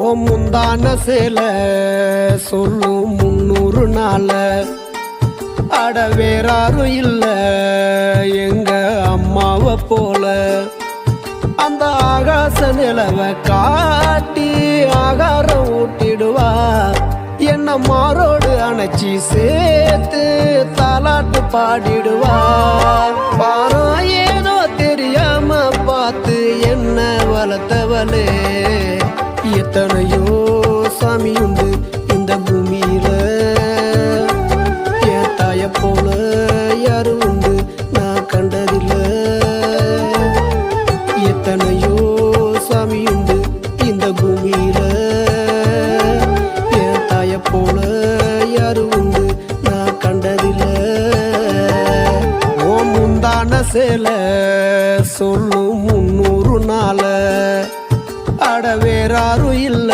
ஓ முந்தான சேல சொல்லும் 300 நாள அட வேறாரும் இல்ல எங்க அம்மாவை போல அந்த ஆகாச நிலவை காட்டி ஆகாரம் ஊட்டிடுவா என்ன மாரோடு அணைச்சி சேர்த்து தாலாட்டு பாடிடுவா பாரம் ஏதோ தெரியாம பார்த்து என்ன வளர்த்தவளே எத்தனையோ சாமி உண்டு இந்த பூமியில என் தாய போல யாரு உண்டு நான் கண்டதில்ல எத்தனையோ சாமி உண்டு இந்த பூமியில என் தாய போல யாரு உண்டு நான் கண்டதில்ல ஓ முந்தான சேல சொல்லும் 300 நாள அட வேறாரும் இல்ல